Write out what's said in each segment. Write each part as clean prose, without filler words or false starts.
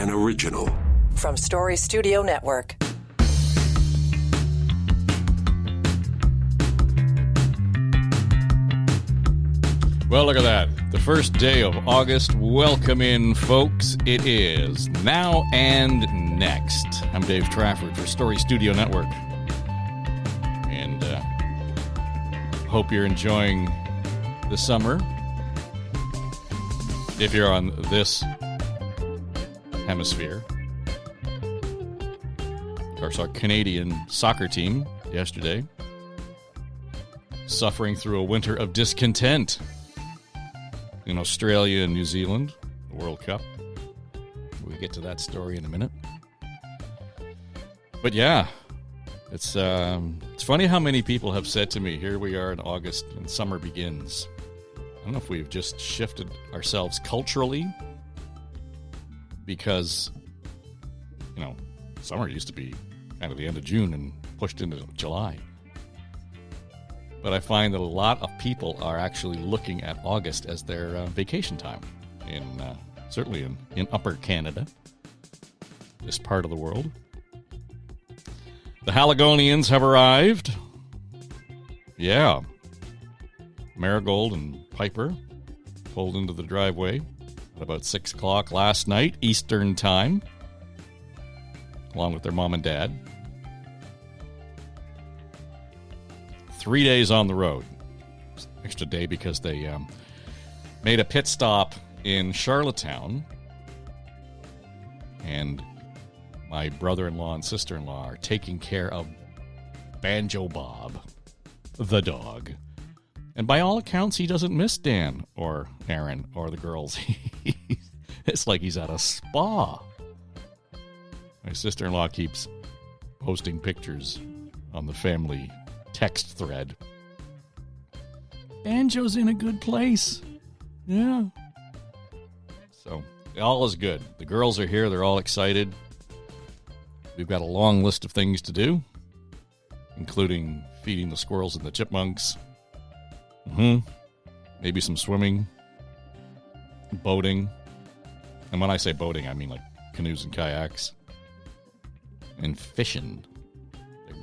an original. From Story Studio Network. Well, look at that. The first day of August. Welcome in, folks. It is Now and Next. I'm Dave Trafford for Story Studio Network. And hope you're enjoying the summer. If you're on this hemisphere. Of course, our Canadian soccer team yesterday suffering through a winter of discontent in Australia and New Zealand, the World Cup. We'll get to that story in a minute. But yeah, it's funny how many people have said to me, here we are in August and summer begins. I don't know if we've just shifted ourselves culturally because, summer used to be kind of the end of June and pushed into July. But I find that a lot of people are actually looking at August as their vacation time, certainly in Upper Canada, this part of the world. The Haligonians have arrived. Yeah. Marigold and Piper pulled into the driveway at about 6 o'clock last night, Eastern Time, along with their mom and dad. 3 days on the road. Extra day because they made a pit stop in Charlottetown. And my brother-in-law and sister-in-law are taking care of Banjo Bob, the dog. And by all accounts, he doesn't miss Dan or Aaron or the girls. It's like he's at a spa. My sister-in-law keeps posting pictures on the family text thread. Banjo's in a good place. Yeah. So, all is good. The girls are here. They're all excited. We've got a long list of things to do, including feeding the squirrels and the chipmunks. Maybe some swimming, boating. And when I say boating, I mean like canoes and kayaks. And fishing.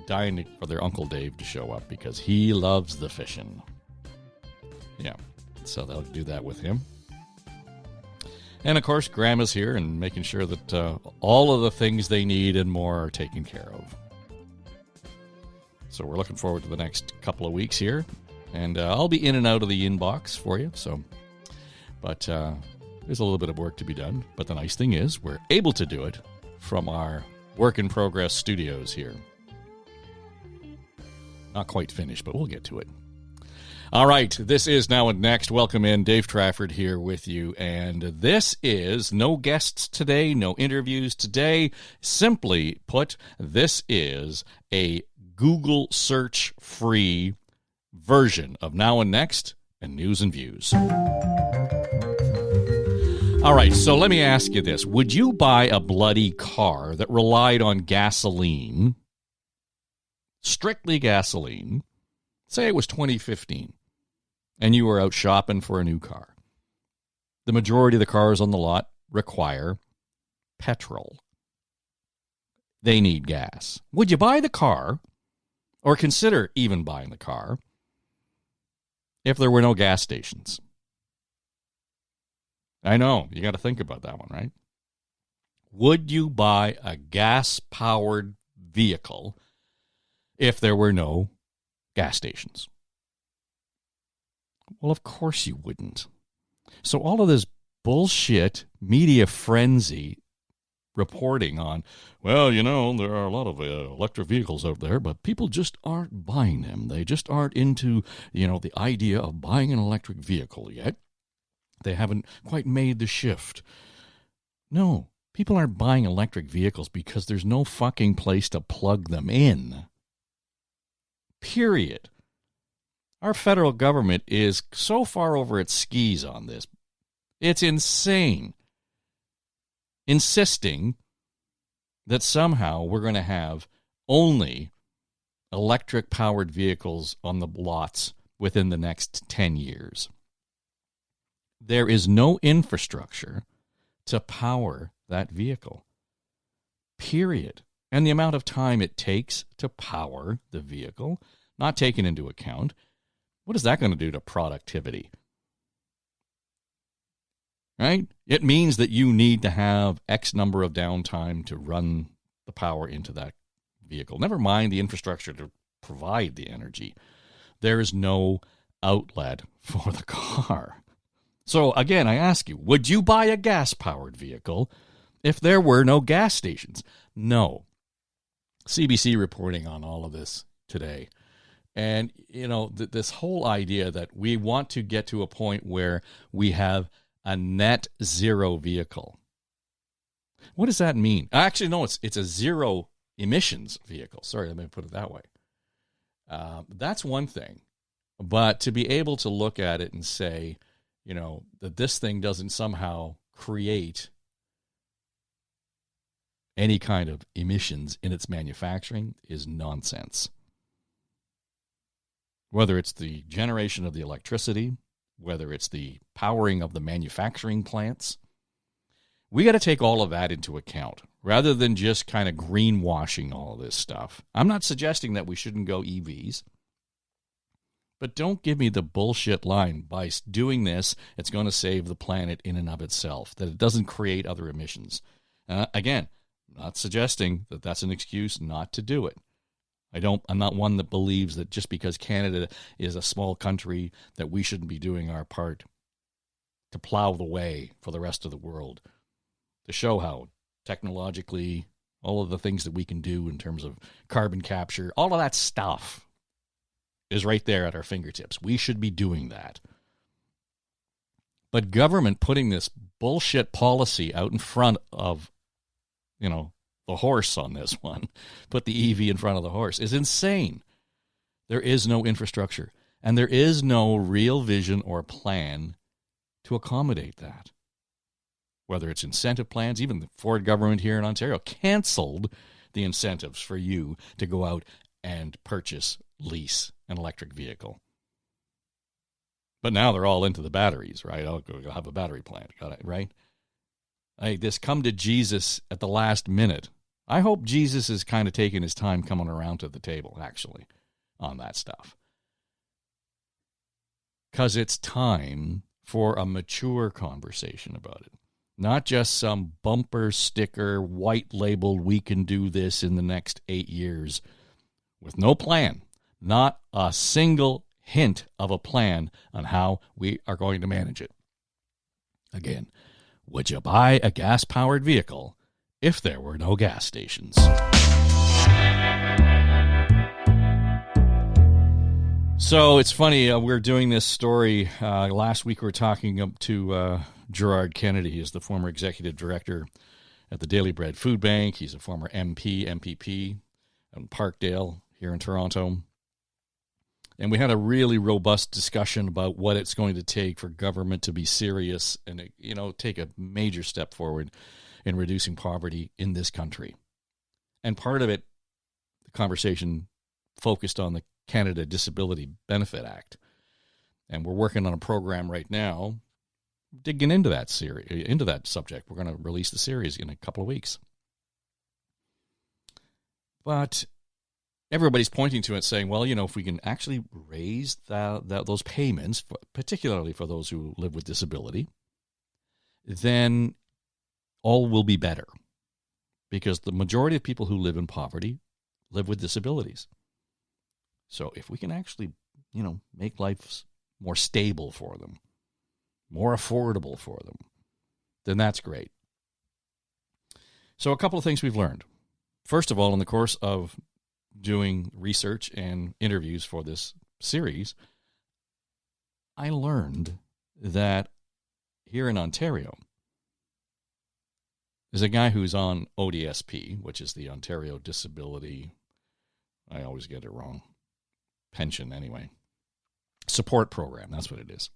Dying for their Uncle Dave to show up because he loves the fishing. Yeah, so they'll do that with him. And of course, Grandma's here and making sure that all of the things they need and more are taken care of. So we're looking forward to the next couple of weeks here. And I'll be in and out of the inbox for you. But there's a little bit of work to be done. But the nice thing is we're able to do it from our work-in-progress studios here. Not quite finished, but we'll get to it. All right, this is Now and Next. Welcome in. Dave Trafford here with you. And this is no guests today, no interviews today. Simply put, this is a Google search-free version of Now and Next and News and Views. All right, so let me ask you this. Would you buy a bloody car that relied on gasoline, strictly gasoline, say it was 2015, and you were out shopping for a new car? The majority of the cars on the lot require petrol. They need gas. Would you buy the car, or consider even buying the car, if there were no gas stations? I know, you got to think about that one, right? Would you buy a gas-powered vehicle if there were no gas stations? Well, of course you wouldn't. So all of this bullshit media frenzy reporting on, well, there are a lot of electric vehicles out there, but people just aren't buying them. They just aren't into, the idea of buying an electric vehicle yet. They haven't quite made the shift. No, people aren't buying electric vehicles because there's no fucking place to plug them in. Period. Our federal government is so far over its skis on this. It's insane. Insisting that somehow we're going to have only electric-powered vehicles on the lots within the next 10 years. There is no infrastructure to power that vehicle. Period. And the amount of time it takes to power the vehicle, not taken into account. What is that going to do to productivity? Right? It means that you need to have X number of downtime to run the power into that vehicle. Never mind the infrastructure to provide the energy. There is no outlet for the car. So again, I ask you, would you buy a gas-powered vehicle if there were no gas stations? No. CBC reporting on all of this today. And, this whole idea that we want to get to a point where we have a net zero vehicle. What does that mean? Actually, no, it's a zero emissions vehicle. Sorry, let me put it that way. That's one thing. But to be able to look at it and say, that this thing doesn't somehow create any kind of emissions in its manufacturing is nonsense. Whether it's the generation of the electricity, whether it's the powering of the manufacturing plants, we got to take all of that into account rather than just kind of greenwashing all of this stuff. I'm not suggesting that we shouldn't go EVs, but don't give me the bullshit line. By doing this, it's going to save the planet in and of itself, that it doesn't create other emissions. Again, I'm not suggesting that that's an excuse not to do it. I'm not one that believes that just because Canada is a small country that we shouldn't be doing our part to plow the way for the rest of the world, to show how technologically all of the things that we can do in terms of carbon capture, all of that stuff is right there at our fingertips. We should be doing that. But government putting this bullshit policy out in front of, the horse on this one, put the EV in front of the horse, is insane. There is no infrastructure, and there is no real vision or plan to accommodate that. Whether it's incentive plans, even the Ford government here in Ontario canceled the incentives for you to go out and lease an electric vehicle. But now they're all into the batteries, right? I'll go have a battery plant, got it, right? This come to Jesus at the last minute. I hope Jesus is kind of taking his time coming around to the table, actually, on that stuff. Because it's time for a mature conversation about it. Not just some bumper sticker, white labeled, we can do this in the next 8 years, with no plan. Not a single hint of a plan on how we are going to manage it. Again, would you buy a gas-powered vehicle if there were no gas stations? So it's funny, we're doing this story. Last week we were talking to Gerard Kennedy. He is the former executive director at the Daily Bread Food Bank. He's a former MPP in Parkdale here in Toronto. And we had a really robust discussion about what it's going to take for government to be serious and, take a major step forward in reducing poverty in this country. And part of it, the conversation focused on the Canada Disability Benefit Act. And we're working on a program right now digging into that subject. We're going to release the series in a couple of weeks. But everybody's pointing to it saying, well, if we can actually raise those payments, particularly for those who live with disability, then all will be better. Because the majority of people who live in poverty live with disabilities. So if we can actually, make life more stable for them, more affordable for them, then that's great. So a couple of things we've learned. First of all, in the course of doing research and interviews for this series, I learned that here in Ontario, there's a guy who's on ODSP, which is the Ontario Disability, I always get it wrong, pension anyway, support program, that's what it is.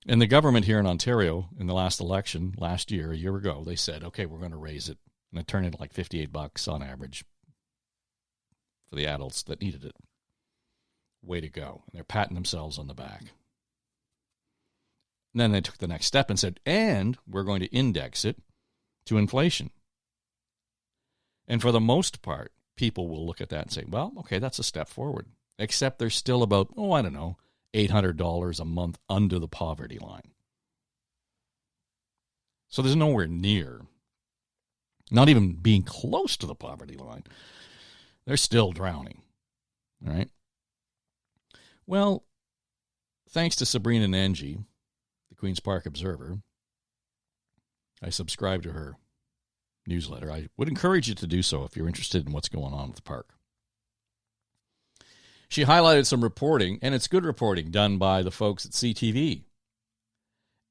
And the government here in Ontario, in the last election, last year, a year ago, they said, okay, we're going to raise it. And it turned into like $58 on average for the adults that needed it. Way to go. And they're patting themselves on the back. And then they took the next step and said, and we're going to index it to inflation. And for the most part, people will look at that and say, well, okay, that's a step forward. Except they're still about, $800 a month under the poverty line. So there's nowhere near, not even being close to the poverty line. They're still drowning. All right. Well, thanks to Sabrina Nanji, the Queen's Park Observer, I subscribe to her newsletter. I would encourage you to do so if you're interested in what's going on with the park. She highlighted some reporting, and it's good reporting done by the folks at CTV.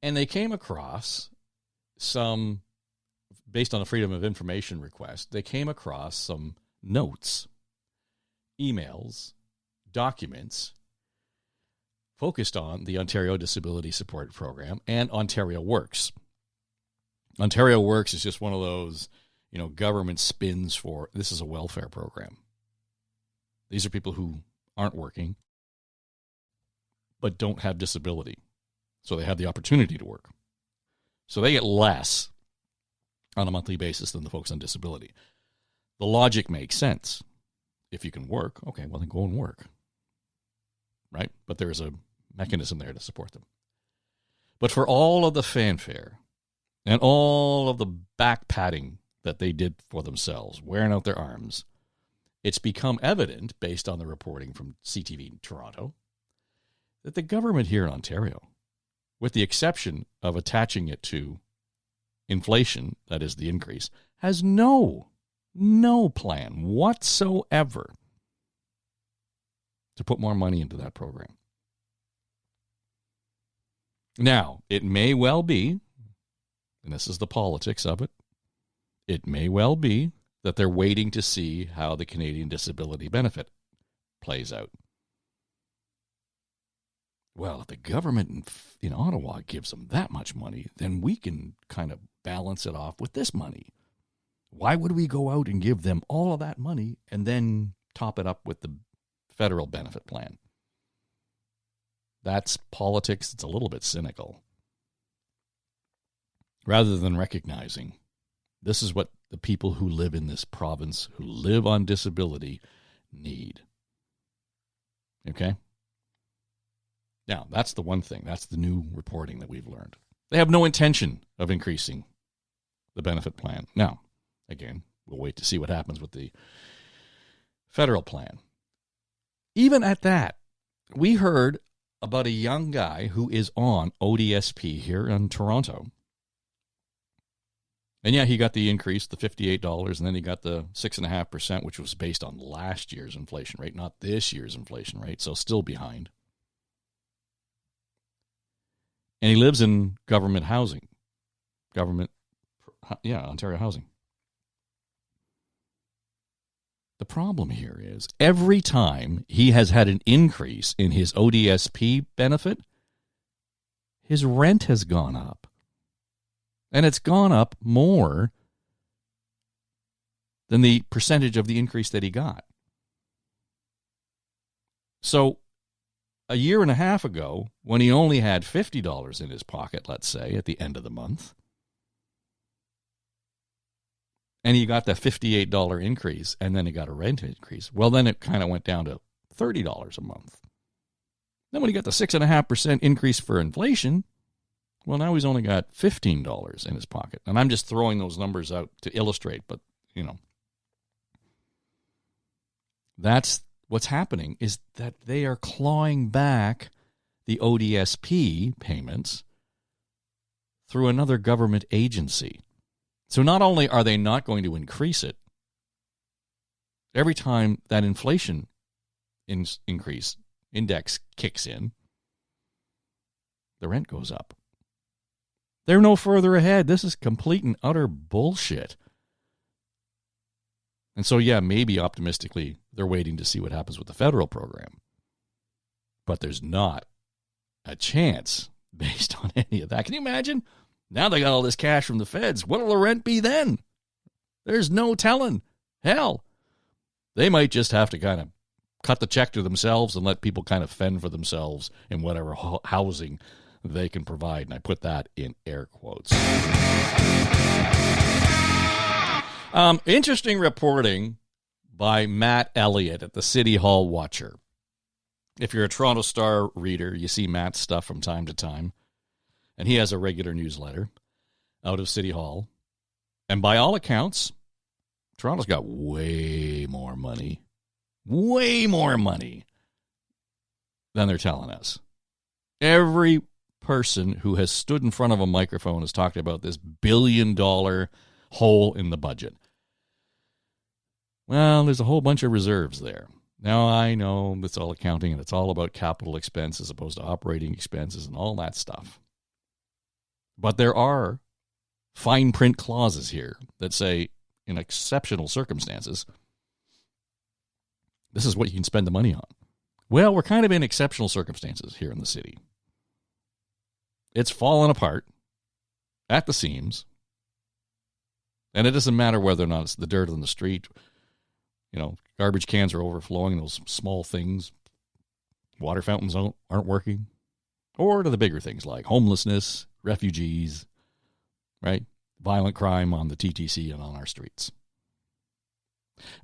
And they came across some, based on a Freedom of Information request, they came across some notes, emails, documents focused on the Ontario Disability Support Program and Ontario Works. Ontario Works is just one of those, government spins for, this is a welfare program. These are people who aren't working but don't have disability, so they have the opportunity to work. So they get less on a monthly basis than the folks on disability. The logic makes sense. If you can work, okay, well then go and work. Right? But there's a mechanism there to support them. But for all of the fanfare and all of the back patting that they did for themselves, wearing out their arms, it's become evident, based on the reporting from CTV in Toronto, that the government here in Ontario, with the exception of attaching it to inflation, that is the increase, has no plan whatsoever to put more money into that program. Now, it may well be, and this is the politics of it, it may well be that they're waiting to see how the Canadian Disability Benefit plays out. Well, if the government in Ottawa gives them that much money, then we can kind of balance it off with this money. Why would we go out and give them all of that money and then top it up with the federal benefit plan? That's politics. It's a little bit cynical. Rather than recognizing this is what the people who live in this province, who live on disability, need. Okay? Now, that's the one thing. That's the new reporting that we've learned. They have no intention of increasing the benefit plan. Now, again, we'll wait to see what happens with the federal plan. Even at that, we heard about a young guy who is on ODSP here in Toronto. And yeah, he got the increase, the $58, and then he got the 6.5%, which was based on last year's inflation rate, not this year's inflation rate, so still behind. And he lives in government housing. Ontario housing. The problem here is every time he has had an increase in his ODSP benefit, his rent has gone up. And it's gone up more than the percentage of the increase that he got. So a year and a half ago, when he only had $50 in his pocket, let's say, at the end of the month, and he got the $58 increase, and then he got a rent increase, well, then it kind of went down to $30 a month. Then when he got the 6.5% increase for inflation, well, now he's only got $15 in his pocket. And I'm just throwing those numbers out to illustrate, but, that's what's happening, is that they are clawing back the ODSP payments through another government agency. So not only are they not going to increase it, every time that inflation increase index kicks in, the rent goes up. They're no further ahead. This is complete and utter bullshit. And so, yeah, maybe optimistically they're waiting to see what happens with the federal program. But there's not a chance based on any of that. Can you imagine? Now they got all this cash from the feds. What will the rent be then? There's no telling. Hell, they might just have to kind of cut the check to themselves and let people kind of fend for themselves in whatever housing they can provide. And I put that in air quotes. Interesting reporting by Matt Elliott at the City Hall Watcher. If you're a Toronto Star reader, you see Matt's stuff from time to time. And he has a regular newsletter out of City Hall. And by all accounts, Toronto's got way more money than they're telling us. Every person who has stood in front of a microphone has talked about this $1 billion hole in the budget. Well, there's a whole bunch of reserves there. Now, I know it's all accounting and it's all about capital expense as opposed to operating expenses and all that stuff. But there are fine print clauses here that say, in exceptional circumstances, this is what you can spend the money on. Well, we're kind of in exceptional circumstances here in the city. It's fallen apart at the seams. And it doesn't matter whether or not it's the dirt on the street. You know, garbage cans are overflowing, those small things. Water fountains aren't working. Or to the bigger things like homelessness, refugees, right? Violent crime on the TTC and on our streets.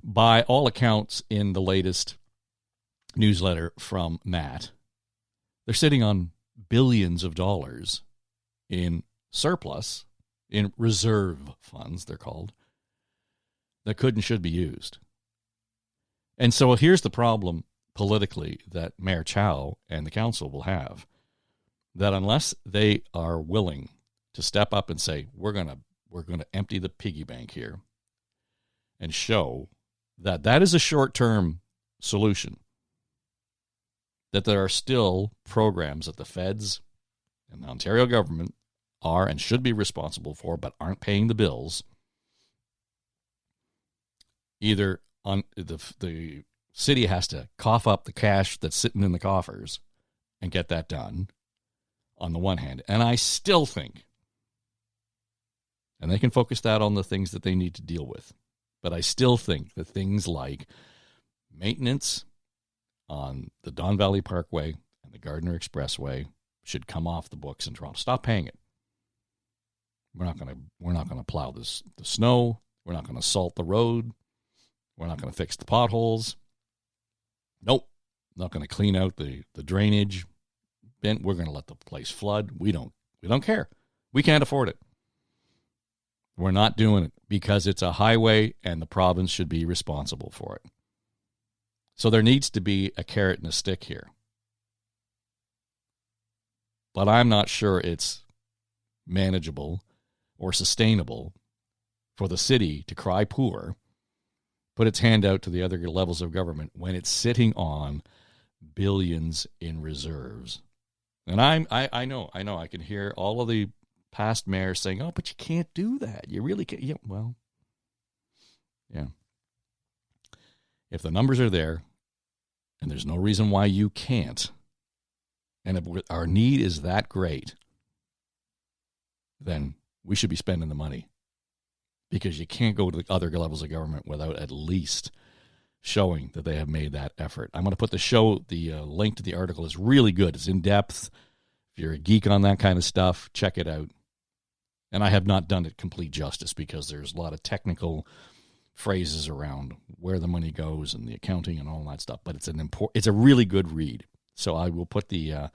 By all accounts, in the latest newsletter from Matt, they're sitting on billions of dollars in surplus, in reserve funds, they're called, that could and should be used. And so here's the problem politically that Mayor Chow and the council will have, that unless they are willing to step up and say, we're going to empty the piggy bank here and show that that is a short-term solution, that there are still programs that the feds and the Ontario government are and should be responsible for but aren't paying the bills, either on the city has to cough up the cash that's sitting in the coffers and get that done on the one hand. And I still think, and they can focus that on the things that they need to deal with, but I still think that things like maintenance on the Don Valley Parkway and the Gardiner Expressway should come off the books in Toronto. Stop paying it. We're not going to plow the snow. We're not going to salt the road. We're not going to fix the potholes. Nope. Not going to clean out the drainage. We're going to let the place flood. We don't care. We can't afford it. We're not doing it because it's a highway and the province should be responsible for it. So there needs to be a carrot and a stick here. But I'm not sure it's manageable or sustainable for the city to cry poor, put its hand out to the other levels of government when it's sitting on billions in reserves. And I know, I can hear all of the past mayors saying, oh, but you can't do that. You really can't. Yeah, well, yeah. If the numbers are there, and there's no reason why you can't, and if our need is that great, then we should be spending the money. Because you can't go to the other levels of government without at least showing that they have made that effort. I'm going to put the link to the article is really good. It's in depth. If you're a geek on that kind of stuff, check it out. And I have not done it complete justice because there's a lot of technical phrases around where the money goes and the accounting and all that stuff. But it's a really good read. So I will put the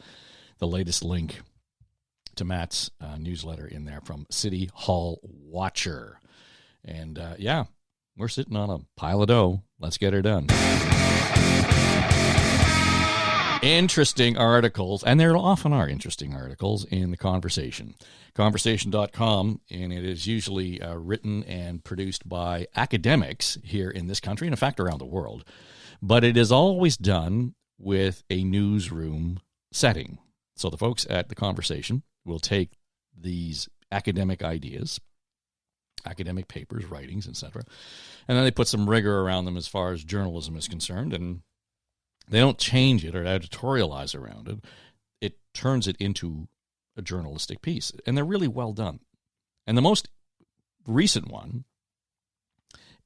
latest link to Matt's newsletter in there from City Hall Watcher. And yeah, we're sitting on a pile of dough. Let's get her done. Interesting articles, and there often are interesting articles in the Conversation. Conversation.com, and it is usually written and produced by academics here in this country, and in fact around the world. But it is always done with a newsroom setting. So the folks at the Conversation will take these academic ideas, academic papers, writings, etc., and then they put some rigor around them as far as journalism is concerned, and they don't change it or editorialize around it. It turns it into a journalistic piece, and they're really well done. And the most recent one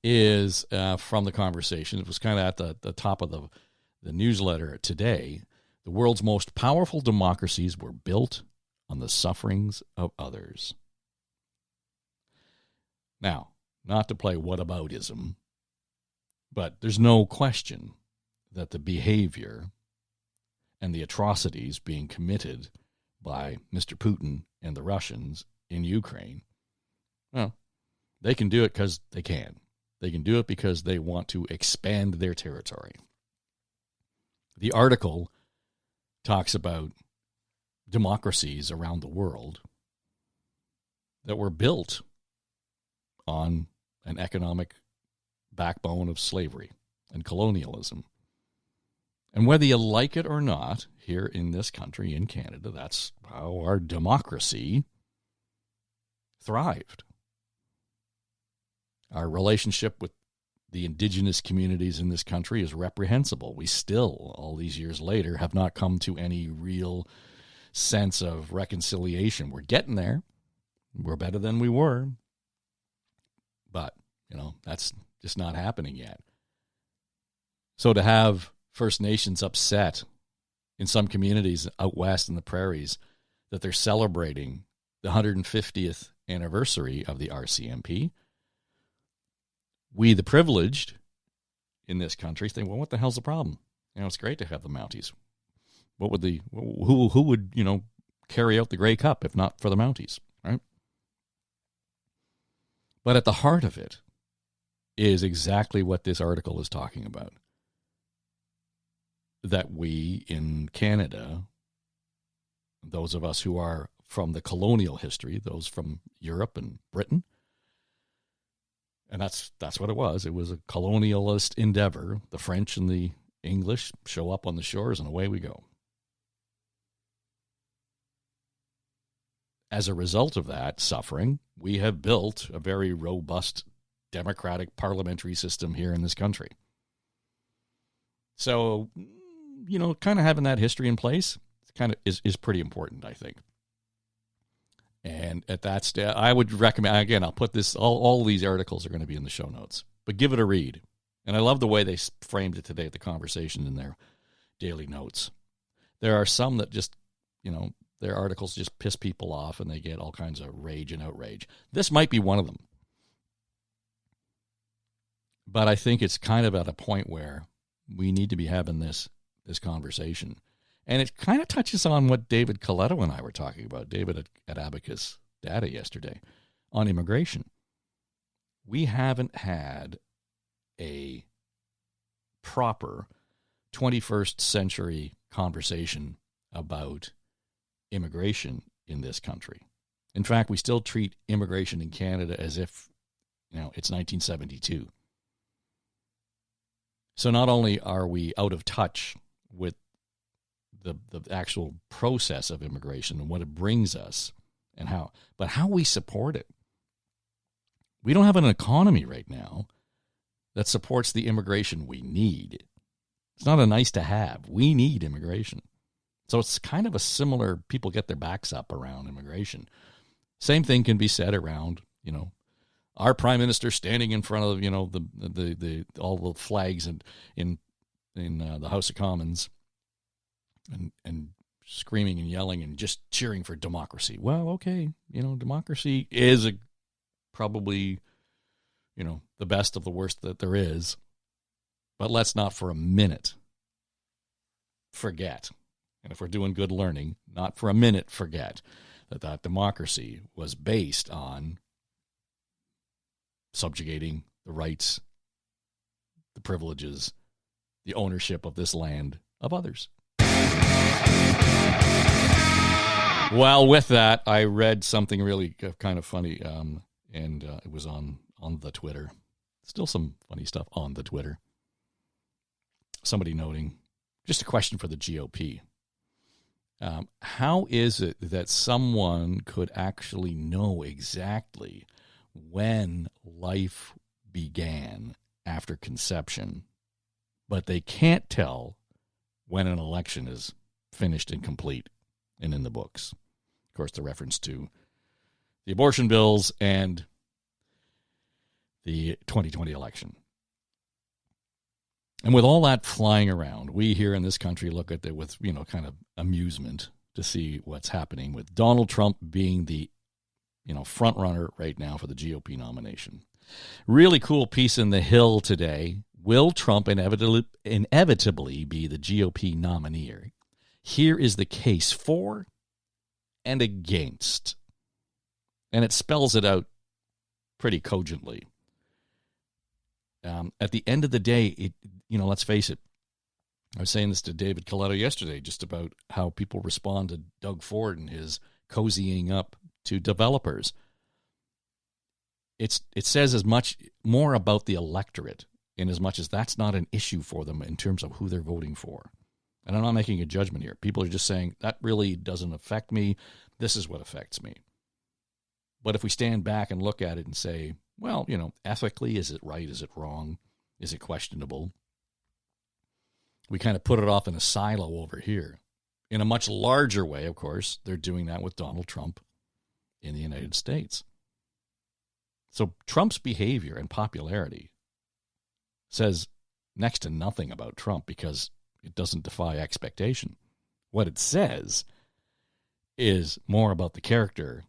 is from the Conversation. It was kind of at the top of the newsletter today. The world's most powerful democracies were built on the sufferings of others. Now, not to play whataboutism, but there's no question that the behavior and the atrocities being committed by Mr. Putin and the Russians in Ukraine, well, they can do it because they can. They can do it because they want to expand their territory. The article talks about democracies around the world that were built on an economic backbone of slavery and colonialism. And whether you like it or not, here in this country, in Canada, that's how our democracy thrived. Our relationship with the indigenous communities in this country is reprehensible. We still, all these years later, have not come to any real sense of reconciliation. We're getting there. We're better than we were. But, that's just not happening yet. So to have First Nations upset in some communities out west in the prairies that they're celebrating the 150th anniversary of the RCMP, we, the privileged in this country, think, well, what the hell's the problem? It's great to have the Mounties. Who would, carry out the Grey Cup if not for the Mounties, right? But at the heart of it is exactly what this article is talking about. That we in Canada, those of us who are from the colonial history, those from Europe and Britain, and that's what it was. It was a colonialist endeavor. The French and the English show up on the shores and away we go. As a result of that suffering, we have built a very robust democratic parliamentary system here in this country. So, kind of having that history in place kind of is pretty important, I think. And at that stage, I would recommend, again, I'll put this, all these articles are going to be in the show notes, but give it a read. And I love the way they framed it today, the conversation in their daily notes. There are some that just, their articles just piss people off and they get all kinds of rage and outrage. This might be one of them. But I think it's kind of at a point where we need to be having this conversation. And it kind of touches on what David Coletto and I were talking about, David at Abacus Data yesterday, on immigration. We haven't had a proper 21st century conversation about immigration in this country. In fact, we still treat immigration in Canada as if, it's 1972. So not only are we out of touch with the actual process of immigration and what it brings us and but how we support it. We don't have an economy right now that supports the immigration we need. It's not a nice to have. We need immigration. So it's kind of a similar, people get their backs up around immigration. Same thing can be said around, our prime minister standing in front of, the all the flags in the House of Commons and screaming and yelling and just cheering for democracy. Well, okay, democracy is probably, the best of the worst that there is. But let's not for a minute forget, and if we're doing good learning, not for a minute forget that democracy was based on subjugating the rights, the privileges, the ownership of this land of others. Well, with that, I read something really kind of funny, and it was on the Twitter. Still some funny stuff on the Twitter. Somebody noting, just a question for the GOP. How is it that someone could actually know exactly when life began after conception, but they can't tell when an election is finished and complete and in the books? Of course, the reference to the abortion bills and the 2020 election. And with all that flying around, we here in this country look at it with, kind of amusement. to see what's happening with Donald Trump being the front runner right now for the GOP nomination. Really cool piece in The Hill today. Will Trump inevitably be the GOP nominee? Here is the case for and against. And it spells it out pretty cogently. At the end of the day, let's face it. I was saying this to David Coletto yesterday just about how people respond to Doug Ford and his cozying up to developers. It says as much more about the electorate in as much as that's not an issue for them in terms of who they're voting for. And I'm not making a judgment here. People are just saying, that really doesn't affect me. This is what affects me. But if we stand back and look at it and say, well, ethically, is it right? Is it wrong? Is it questionable? We kind of put it off in a silo over here. In a much larger way, of course, they're doing that with Donald Trump in the United States. So Trump's behavior and popularity says next to nothing about Trump because it doesn't defy expectation. What it says is more about the character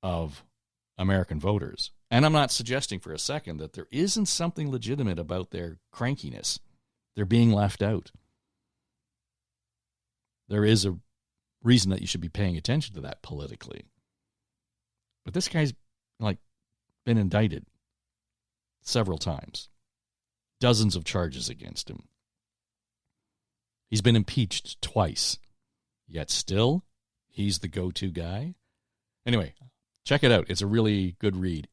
of American voters. And I'm not suggesting for a second that there isn't something legitimate about their crankiness. They're being left out. There is a reason that you should be paying attention to that politically. But this guy's been indicted several times. Dozens of charges against him. He's been impeached twice. Yet still, he's the go-to guy. Anyway, check it out. It's a really good read.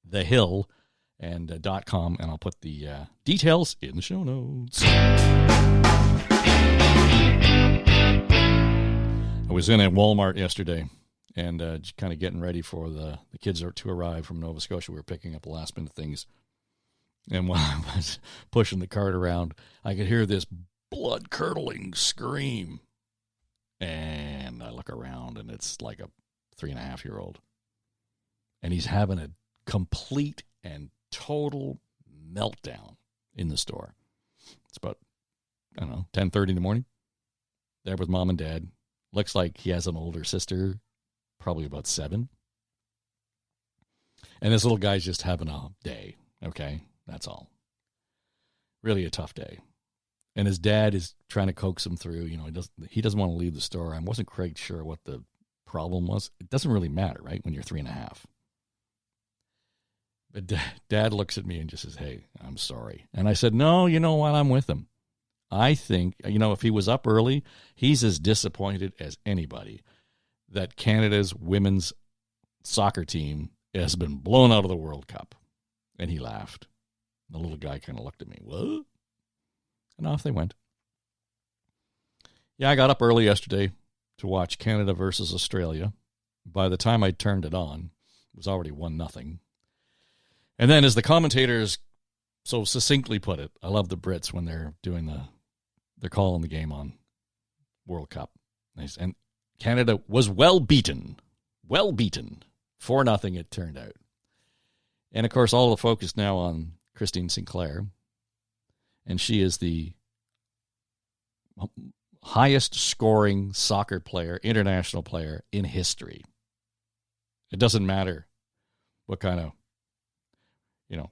The Hill and .com, and I'll put the details in the show notes. I was in at Walmart yesterday and kind of getting ready for the kids to arrive from Nova Scotia. We were picking up the last minute things. And while I was pushing the cart around, I could hear this blood-curdling scream. And I look around, and it's like a 3.5-year-old. And he's having a complete and total meltdown in the store. It's about, 10:30 in the morning. There with mom and dad. Looks like he has an older sister, probably about 7. And this little guy's just having a day, okay? That's all. Really a tough day. And his dad is trying to coax him through. He doesn't want to leave the store. I wasn't quite sure what the problem was. It doesn't really matter, right, when you're 3.5. But Dad looks at me and just says, hey, I'm sorry. And I said, no, you know what? I'm with him. I think, if he was up early, he's as disappointed as anybody that Canada's women's soccer team has been blown out of the World Cup. And he laughed. The little guy kind of looked at me. What? And off they went. Yeah, I got up early yesterday to watch Canada versus Australia. By the time I turned it on, it was already 1-0. And then as the commentators so succinctly put it, I love the Brits when they're doing they're calling the game on World Cup. And Canada was well beaten. 4-0 it turned out. And, of course, all the focus now on Christine Sinclair. And she is the highest scoring soccer player, international player in history. It doesn't matter what kind of,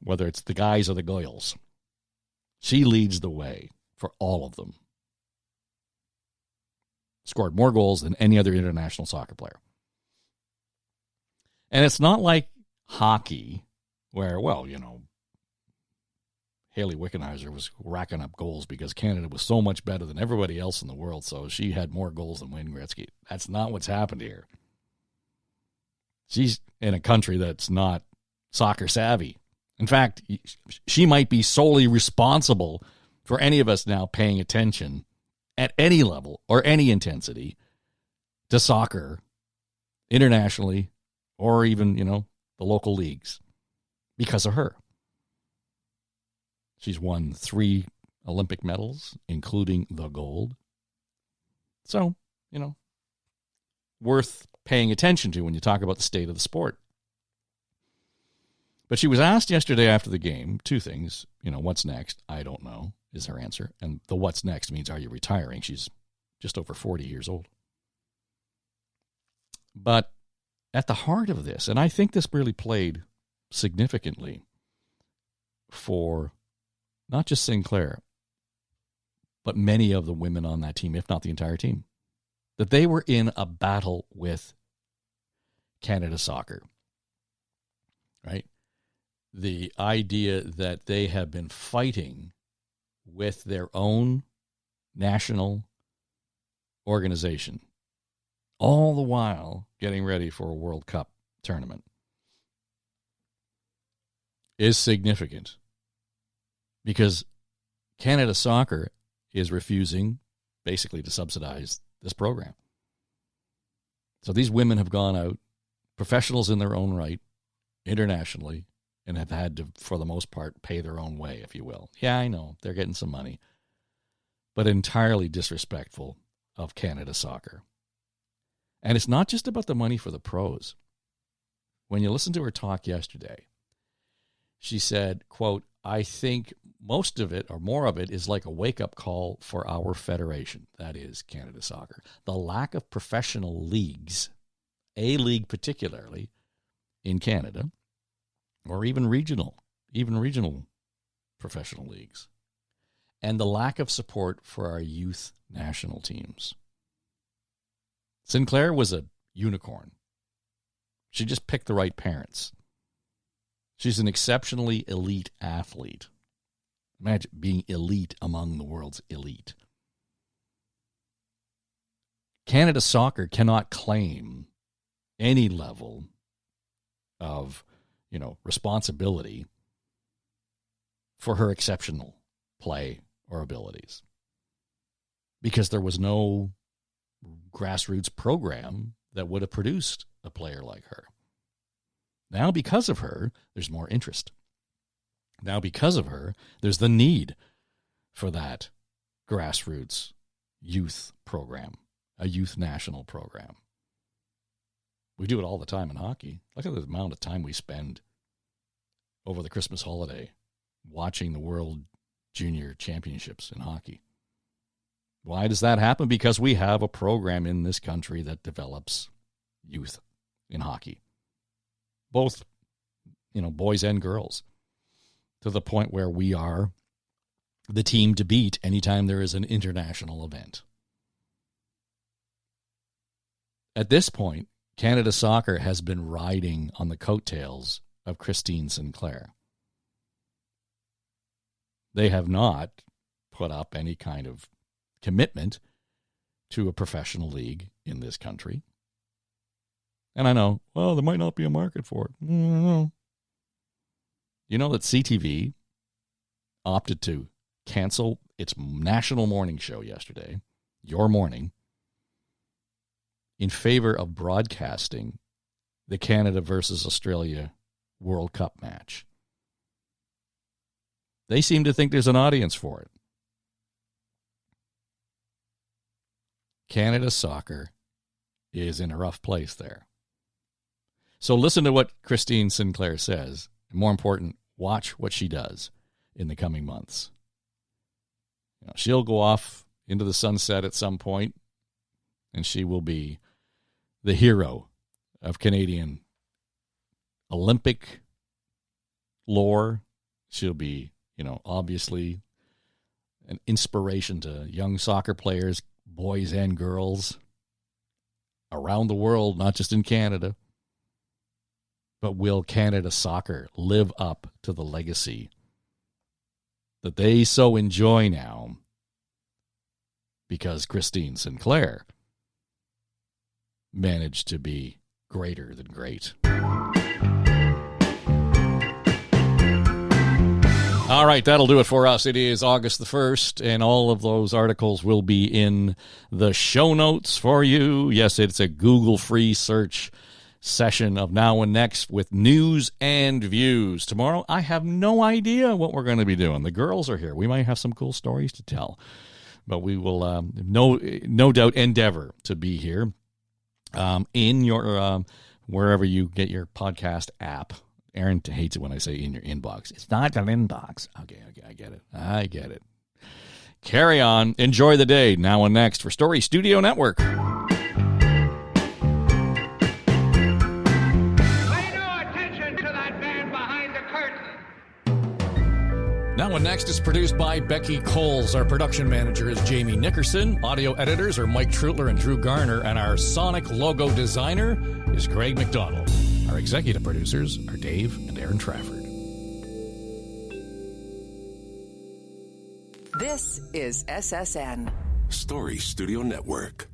whether it's the guys or the girls. She leads the way for all of them. Scored more goals than any other international soccer player. And it's not like hockey where, Haley Wickenheiser was racking up goals because Canada was so much better than everybody else in the world, so she had more goals than Wayne Gretzky. That's not what's happened here. She's in a country that's not soccer savvy. In fact, she might be solely responsible for any of us now paying attention at any level or any intensity to soccer internationally or even, the local leagues because of her. She's won 3 Olympic medals, including the gold. So, worth paying attention to when you talk about the state of the sport. But she was asked yesterday after the game 2 things. What's next? I don't know, is her answer. And the what's next means, are you retiring? She's just over 40 years old. But at the heart of this, and I think this really played significantly for not just Sinclair, but many of the women on that team, if not the entire team, that they were in a battle with Canada Soccer, right? The idea that they have been fighting with their own national organization, all the while getting ready for a World Cup tournament, is significant because Canada Soccer is refusing basically to subsidize this program. So these women have gone out, professionals in their own right, internationally, and have had to, for the most part, pay their own way, if you will. Yeah, I know, they're getting some money, but entirely disrespectful of Canada Soccer. And it's not just about the money for the pros. When you listen to her talk yesterday, she said, quote, I think most of it or more of it is like a wake-up call for our federation, that is Canada Soccer. The lack of professional leagues, a league particularly in Canada, or even regional professional leagues, and the lack of support for our youth national teams. Sinclair was a unicorn. She just picked the right parents. She's an exceptionally elite athlete. Imagine being elite among the world's elite. Canada Soccer cannot claim any level of, responsibility for her exceptional play or abilities because there was no grassroots program that would have produced a player like her. Now, because of her, there's more interest. Now, because of her, there's the need for that grassroots youth program, a youth national program. We do it all the time in hockey. Look at the amount of time we spend over the Christmas holiday watching the World Junior Championships in hockey. Why does that happen? Because we have a program in this country that develops youth in hockey. Both, boys and girls, to the point where we are the team to beat anytime there is an international event. At this point, Canada Soccer has been riding on the coattails of Christine Sinclair. They have not put up any kind of commitment to a professional league in this country. And I know, well, there might not be a market for it. No. You know that CTV opted to cancel its national morning show yesterday, Your Morning, in favor of broadcasting the Canada versus Australia World Cup match. They seem to think there's an audience for it. Canada Soccer is in a rough place there. So listen to what Christine Sinclair says. And more important, watch what she does in the coming months. She'll go off into the sunset at some point, and she will be the hero of Canadian Olympic lore. She'll be, obviously an inspiration to young soccer players, boys and girls around the world, not just in Canada. But will Canada Soccer live up to the legacy that they so enjoy now because Christine Sinclair managed to be greater than great? All right, that'll do it for us. It is August the 1st, and all of those articles will be in the show notes for you. Yes, it's a Google-free search session of Now and Next with news and views. Tomorrow, I have no idea what we're going to be doing. The girls are here. We might have some cool stories to tell, but we will no doubt endeavor to be here in your wherever you get your podcast app. Aaron hates it when I say in your inbox. It's not an inbox. Okay, I get it. Carry on. Enjoy the day. Now and Next for Story Studio Network. curtain. Now and Next is produced by Becky Coles. Our production manager is Jamie Nickerson. Audio editors are Mike Trutler and Drew Garner. And our sonic logo designer is Greg McDonald. Our executive producers are Dave and Aaron Trafford. This is SSN. Story Studio Network.